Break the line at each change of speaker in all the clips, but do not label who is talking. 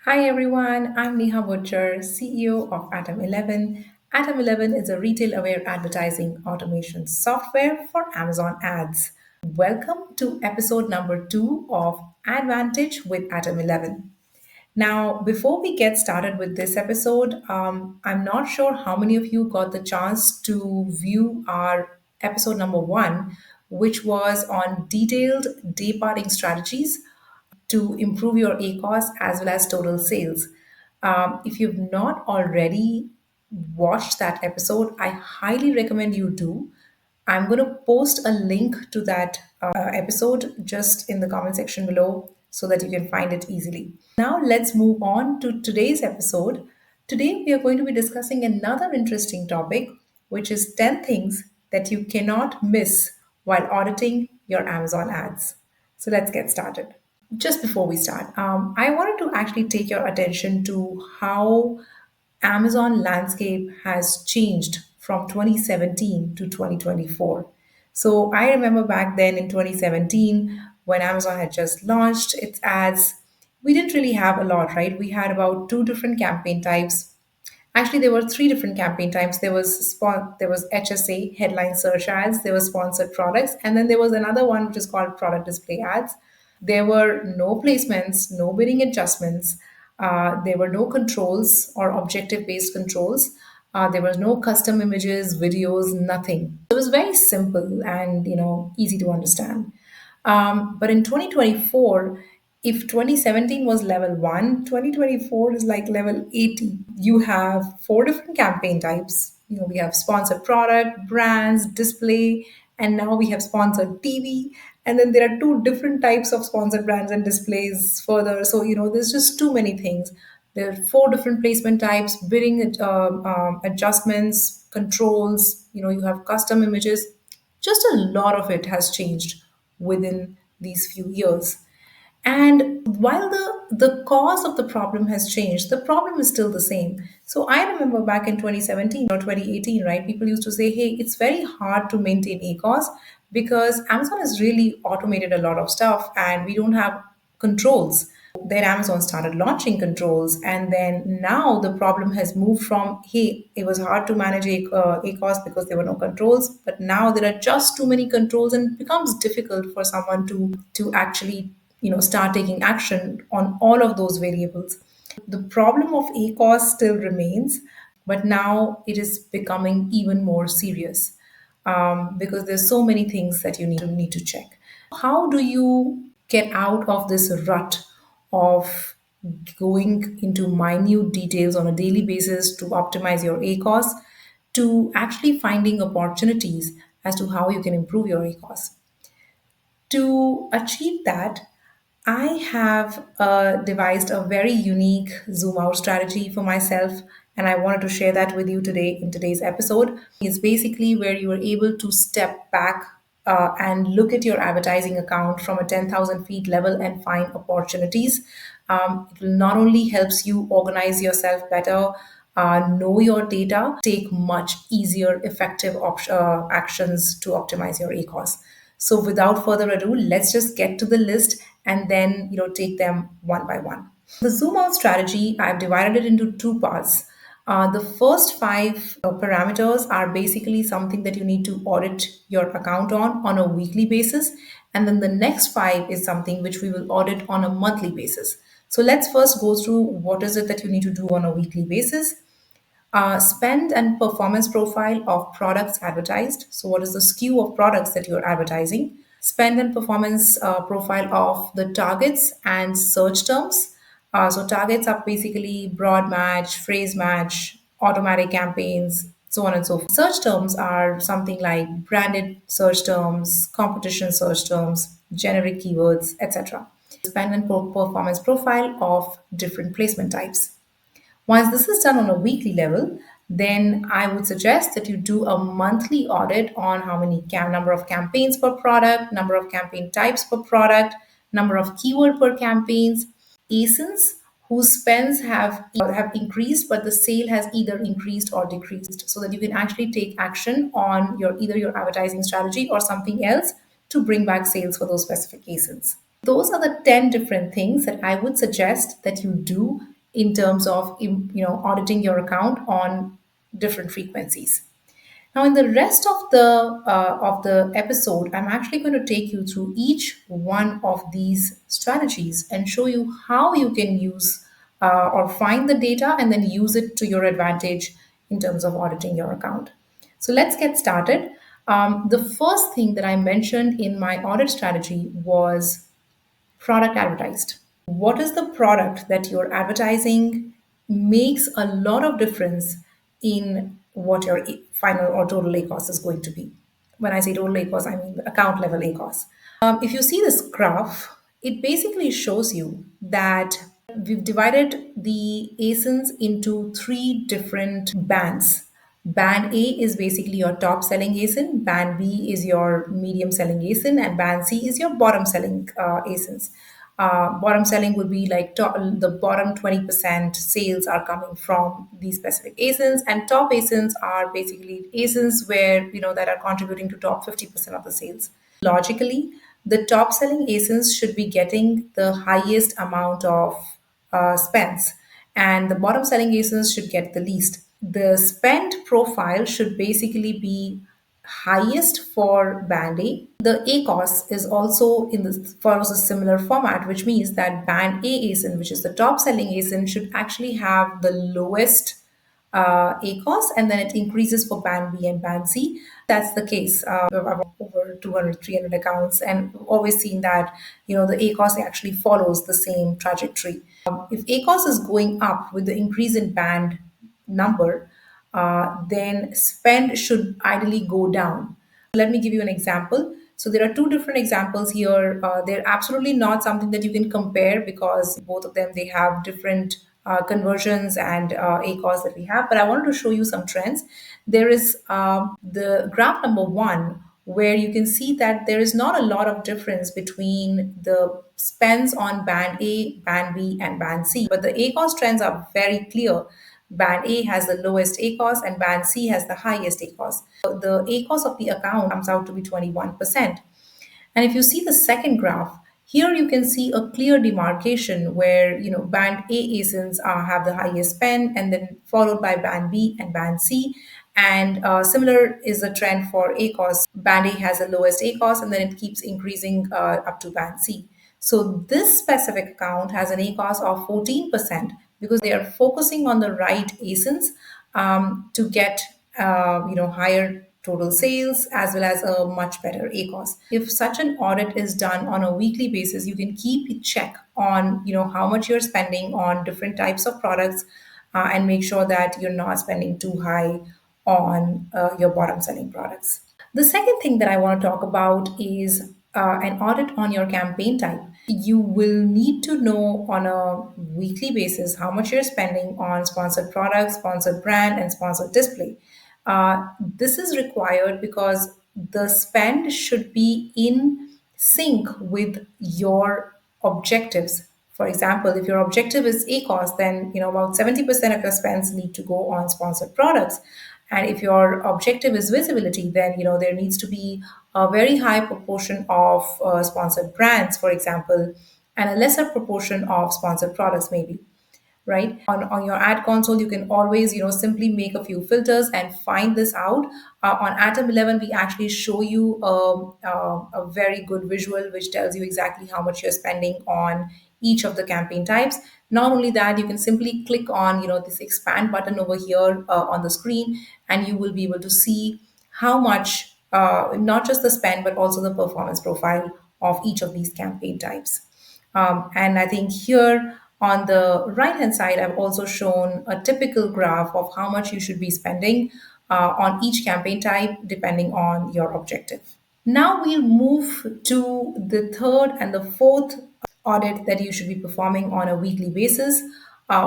Hi everyone, I'm Neha Butcher, CEO of Atom11. Atom11 is a retail aware advertising automation software for Amazon ads. Welcome to episode number 2 of AdVantage with Atom11. Now, before we get started with this episode, I'm not sure how many of you got the chance to view our episode number 1, which was on detailed day parting strategies to improve your ACOS as well as total sales. If you've not already watched that episode, I highly recommend you do. I'm going to post a link to that episode just in the comment section below so that you can find it easily. Now, let's move on to today's episode. Today, we are going to be discussing another interesting topic, which is 10 things that you cannot miss while auditing your Amazon ads. So, let's get started. Just before we start, I wanted to actually take your attention to how Amazon landscape has changed from 2017 to 2024. So I remember back then in 2017 when Amazon had just launched its ads, we didn't really have a lot, right? We had about two different campaign types. Actually, there were three different campaign types. There was HSA, headline search ads, there was sponsored products, and then there was another one which is called product display ads. There were no placements, no bidding adjustments. There were no controls or objective-based controls. There was no custom images, videos, nothing. It was very simple and easy to understand. But in 2024, if 2017 was level 1, 2024 is like level 80. You have four different campaign types. We have sponsored product, brands, display, and now we have sponsored TV. And then there are two different types of sponsored brands and displays further. So, there's just too many things. There are four different placement types, bidding adjustments, controls, you have custom images. Just a lot of it has changed within these few years. And while the cause of the problem has changed, the problem is still the same. So I remember back in 2017 or 2018, right, people used to say, hey, it's very hard to maintain ACOS because Amazon has really automated a lot of stuff and we don't have controls. Then Amazon started launching controls, and then now the problem has moved from hey, it was hard to manage ACOS because there were no controls, but now there are just too many controls, and it becomes difficult for someone to actually start taking action on all of those variables. The problem of ACOS still remains, but now it is becoming even more serious because there's so many things that you need to check. How do you get out of this rut of going into minute details on a daily basis to optimize your ACOS to actually finding opportunities as to how you can improve your ACOS? To achieve that, I have devised a very unique zoom out strategy for myself, and I wanted to share that with you today in today's episode. It's basically where you are able to step back and look at your advertising account from a 10,000 feet level and find opportunities. It will not only helps you organize yourself better, know your data, take much easier, effective actions to optimize your ACOS. So without further ado, let's just get to the list and then take them one by one. The zoom out strategy, I've divided it into two parts. The first five parameters are basically something that you need to audit your account on a weekly basis. And then the next five is something which we will audit on a monthly basis. So let's first go through what is it that you need to do on a weekly basis. Spend and performance profile of products advertised. So, what is the SKU of products that you're advertising? Spend and performance profile of the targets and search terms. So, targets are basically broad match, phrase match, automatic campaigns, so on and so forth. Search terms are something like branded search terms, competition search terms, generic keywords, etc. Spend and performance profile of different placement types. Once this is done on a weekly level, then I would suggest that you do a monthly audit on how many number of campaigns per product, number of campaign types per product, number of keyword per campaigns, ASINs whose spends have increased, but the sale has either increased or decreased, so that you can actually take action on either your advertising strategy or something else to bring back sales for those specific ASINs. Those are the 10 different things that I would suggest that you do in terms of auditing your account on different frequencies. Now, in the rest of the episode, I'm actually going to take you through each one of these strategies and show you how you can use or find the data and then use it to your advantage in terms of auditing your account. So let's get started. The first thing that I mentioned in my audit strategy was product advertised. What is the product that you're advertising makes a lot of difference in what your final or total ACOS is going to be. When I say total ACOS, I mean account level ACOS. If you see this graph, it basically shows you that we've divided the ASINs into three different bands. Band A is basically your top selling ASIN, Band B is your medium selling ASIN, and Band C is your bottom selling ASINs. Bottom selling would be like the bottom 20% sales are coming from these specific ASINs, and top ASINs are basically ASINs where that are contributing to top 50% of the sales. Logically, the top selling ASINs should be getting the highest amount of spends, and the bottom selling ASINs should get the least. The spend profile should basically be highest for band A. The ACOS is also follows a similar format, which means that band A ASIN, which is the top selling ASIN, should actually have the lowest ACOS, and then it increases for band B and band C. That's the case. I've over 200, 300 accounts, and always seen that the ACOS actually follows the same trajectory. If ACOS is going up with the increase in band number, then spend should ideally go down. Let me give you an example. So there are two different examples here. They're absolutely not something that you can compare because both of them they have different conversions and ACOS that we have. But I wanted to show you some trends. There is the graph number one, where you can see that there is not a lot of difference between the spends on band A, band B, and band C. But the ACOS trends are very clear. Band A has the lowest ACOS and band C has the highest ACOS. The ACOS of the account comes out to be 21%. And if you see the second graph, here you can see a clear demarcation where band A ASINs have the highest spend, and then followed by band B and band C. And similar is the trend for ACOS. Band A has the lowest ACOS, and then it keeps increasing up to band C. So this specific account has an ACOS of 14% because they are focusing on the right ASINs to get higher total sales as well as a much better ACOS. If such an audit is done on a weekly basis, you can keep a check on how much you're spending on different types of products and make sure that you're not spending too high on your bottom selling products. The second thing that I want to talk about is an audit on your campaign type. You will need to know on a weekly basis how much you're spending on sponsored products, sponsored brand, and sponsored display. This is required because the spend should be in sync with your objectives. For example, if your objective is ACOS, then about 70% of your spends need to go on sponsored products. And if your objective is visibility, then there needs to be a very high proportion of sponsored brands, for example, and a lesser proportion of sponsored products, maybe. Right on your ad console, you can always simply make a few filters and find this out. On Atom11, we actually show you a very good visual which tells you exactly how much you're spending on each of the campaign types. Not only that, you can simply click on this expand button over here on the screen, and you will be able to see how much not just the spend but also the performance profile of each of these campaign types. And I think here on the right hand side, I've also shown a typical graph of how much you should be spending on each campaign type depending on your objective. Now we'll move to the third and the fourth audit that you should be performing on a weekly basis,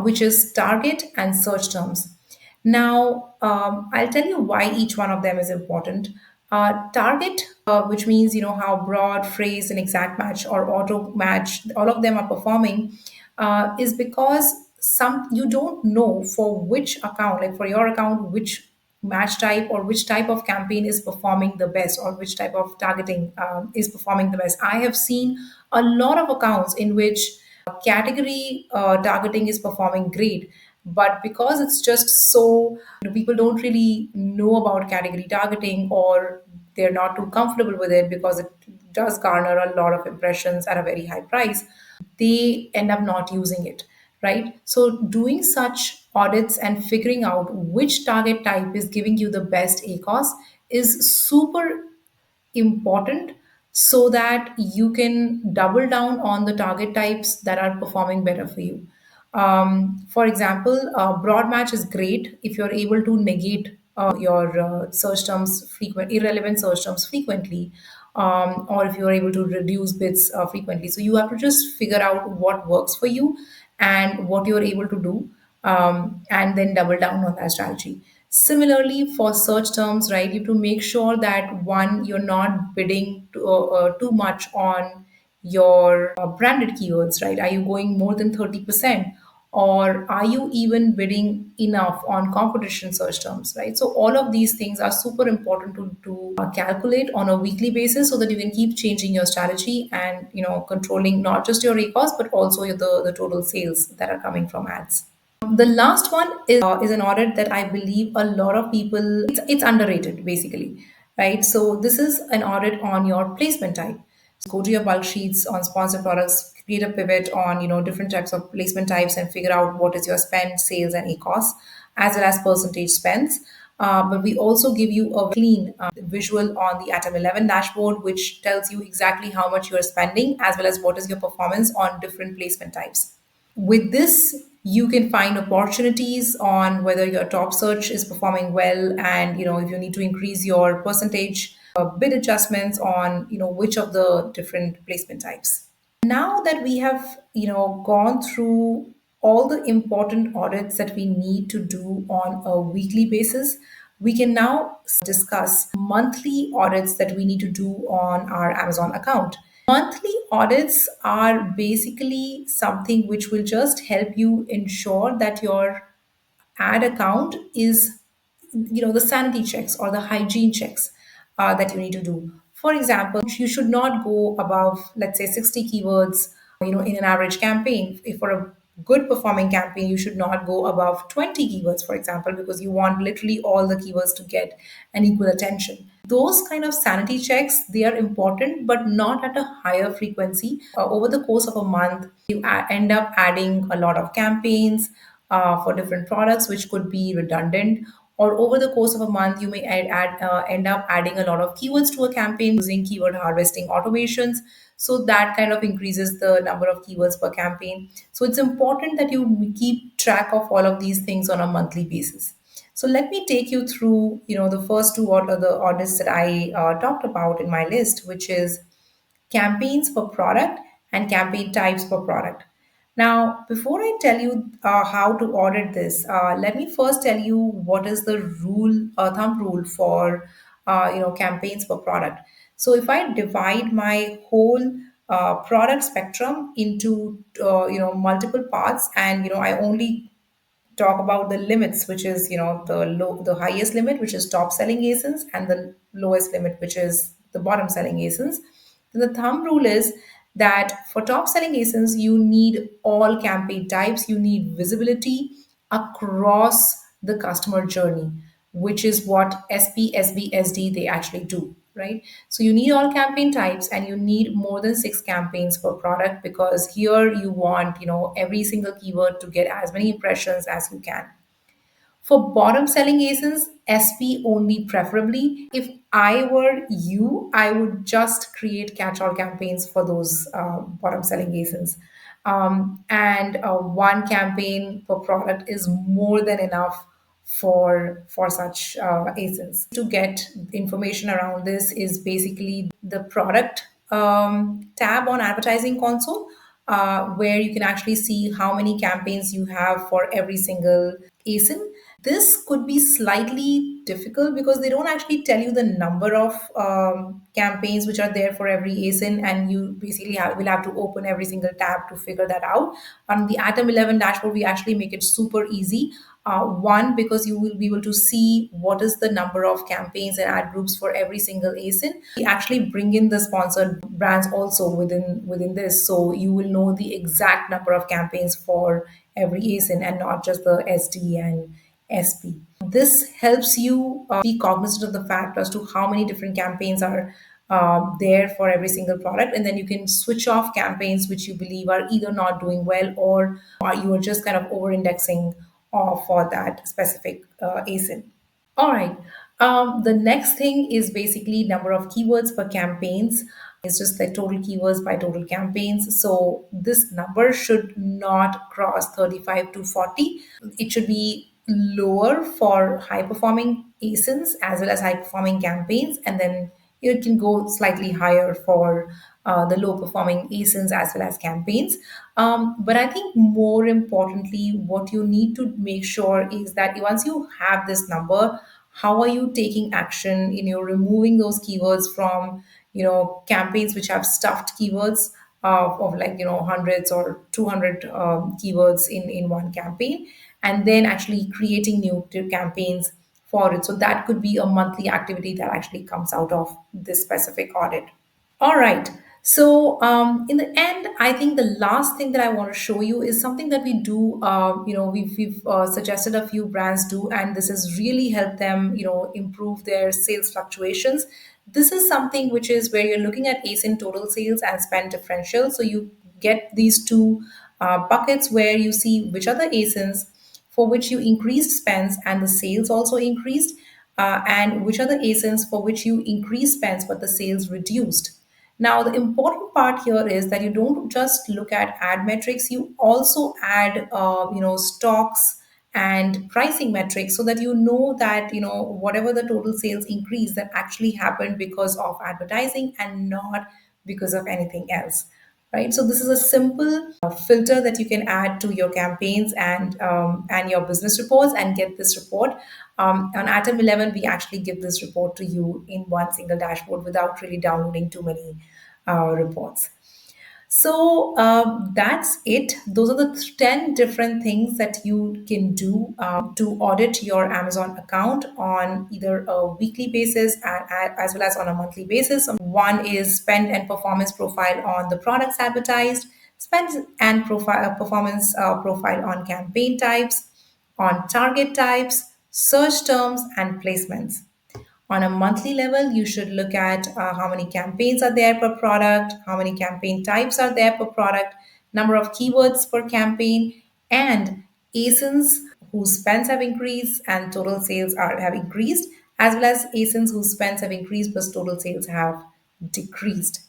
which is target and search terms. Now, I'll tell you why each one of them is important. Target, which means how broad, phrase, and exact match or auto match, all of them are performing, is because you don't know for which account, like for your account, which match type or which type of campaign is performing the best or which type of targeting is performing the best. I have seen a lot of accounts in which Category targeting is performing great, but because it's just so, people don't really know about category targeting, or they're not too comfortable with it because it does garner a lot of impressions at a very high price, they end up not using it, right? So doing such audits and figuring out which target type is giving you the best ACOS is super important, so that you can double down on the target types that are performing better for you. For example, broad match is great if you're able to negate your search terms frequent irrelevant search terms frequently, or if you're able to reduce bits frequently. So you have to just figure out what works for you and what you're able to do, and then double down on that strategy. Similarly, for search terms, right, you have to make sure that one, you're not bidding too much on your branded keywords, right? Are you going more than 30%? Or are you even bidding enough on competition search terms, right? So all of these things are super important to calculate on a weekly basis, so that you can keep changing your strategy and controlling not just your ACOS but also the total sales that are coming from ads. The last one is an audit that I believe a lot of people, it's underrated basically, right? So this is an audit on your placement type. Go to your bulk sheets on sponsored products, create a pivot on different types of placement types, and figure out what is your spend, sales, and ACOS, as well as percentage spends. But we also give you a clean visual on the Atom11 dashboard, which tells you exactly how much you are spending, as well as what is your performance on different placement types. With this, you can find opportunities on whether your top search is performing well, and if you need to increase your percentage bid adjustments on which of the different placement types. Now that we have gone through all the important audits that we need to do on a weekly basis, we can now discuss monthly audits that we need to do on our Amazon account. Monthly audits are basically something which will just help you ensure that your ad account is, the sanity checks or the hygiene checks that you need to do. For example, you should not go above, let's say, 60 keywords in an average campaign. If for a good performing campaign, you should not go above 20 keywords, for example, because you want literally all the keywords to get an equal attention. Those kind of sanity checks, they are important, but not at a higher frequency. Over the course of a month, you end up adding a lot of campaigns for different products, which could be redundant. Or over the course of a month, you may end up adding a lot of keywords to a campaign using keyword harvesting automations. So that kind of increases the number of keywords per campaign. So it's important that you keep track of all of these things on a monthly basis. So let me take you through, the first two the audits that I talked about in my list, which is campaigns per product and campaign types per product. Now, before I tell you how to audit this, let me first tell you what is the thumb rule for campaigns per product. So, if I divide my whole product spectrum into multiple parts, and I only talk about the limits, which is the highest limit, which is top selling ASINs, and the lowest limit, which is the bottom selling ASINs. The thumb rule is that for top selling ASINs, you need all campaign types, you need visibility across the customer journey, which is what SP, SB, SD they actually do, right? So you need all campaign types, and you need more than 6 campaigns per product, because here you want, every single keyword to get as many impressions as you can. For bottom selling ASINs, SP only preferably. If I were you, I would just create catch all campaigns for those bottom selling ASINs. And one campaign per product is more than enough for such ASINs. To get information around this is basically the product tab on advertising console, where you can actually see how many campaigns you have for every single ASIN. This could be slightly difficult because they don't actually tell you the number of campaigns which are there for every ASIN, and you basically will have to open every single tab to figure that out. On the Atom 11 dashboard, we actually make it super easy. One, because you will be able to see what is the number of campaigns and ad groups for every single ASIN. We actually bring in the sponsored brands also within this, so you will know the exact number of campaigns for every ASIN and not just the SD and SP. This helps you be cognizant of the fact as to how many different campaigns are there for every single product, and then you can switch off campaigns which you believe are either not doing well or you are just kind of over indexing for that specific ASIN. All right. The next thing is basically number of keywords per campaigns. It's just like total keywords by total campaigns. So this number should not cross 35 to 40. It should be lower for high performing ASINs as well as high performing campaigns, and then it can go slightly higher for the low performing ASINs as well as campaigns. But I think more importantly, what you need to make sure is that once you have this number, how are you taking action in your removing those keywords from campaigns which have stuffed keywords of like hundreds or 200 keywords in one campaign, and then actually creating new campaigns for it. So that could be a monthly activity that actually comes out of this specific audit. All right. So, in the end, I think the last thing that I want to show you is something that we do. We've suggested a few brands do, and this has really helped them, improve their sales fluctuations. This is something which is where you're looking at ASIN total sales and spend differential. So you get these two buckets where you see which are the ASINs for which you increased spends and the sales also increased, and which are the ASINs for which you increased spends but the sales reduced. Now, the important part here is that you don't just look at ad metrics, you also add, stocks and pricing metrics so that you know that, whatever the total sales increase that actually happened because of advertising and not because of anything else. Right, so this is a simple filter that you can add to your campaigns and your business reports and get this report. On Atom 11, we actually give this report to you in one single dashboard without really downloading too many reports. So that's it. Those are the 10 different things that you can do to audit your Amazon account on either a weekly basis as well as on a monthly basis. One is spend and performance profile on the products advertised, spend and performance profile on campaign types, on target types, search terms, and placements. On a monthly level, you should look at how many campaigns are there per product, how many campaign types are there per product, number of keywords per campaign, and ASINs whose spends have increased and total sales have increased, as well as ASINs whose spends have increased but total sales have decreased.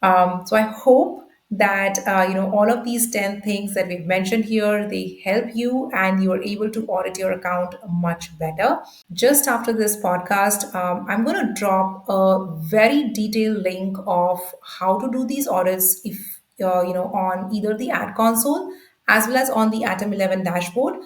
So I hope that all of these 10 things that we've mentioned here, they help you and you are able to audit your account much better. Just after this podcast, I'm going to drop a very detailed link of how to do these audits if on either the ad console as well as on the Atom 11 dashboard.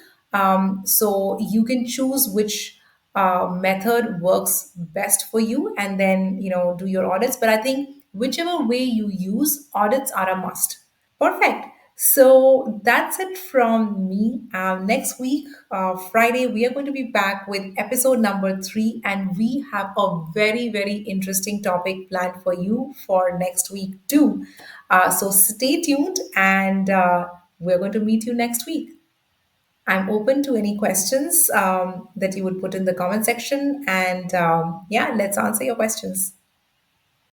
So you can choose which method works best for you and then do your audits. But I think whichever way you use, audits are a must. Perfect. So that's it from me. Next week, Friday, we are going to be back with episode number 3, and we have a very, very interesting topic planned for you for next week, too. So stay tuned, and we're going to meet you next week. I'm open to any questions that you would put in the comment section, and yeah, let's answer your questions.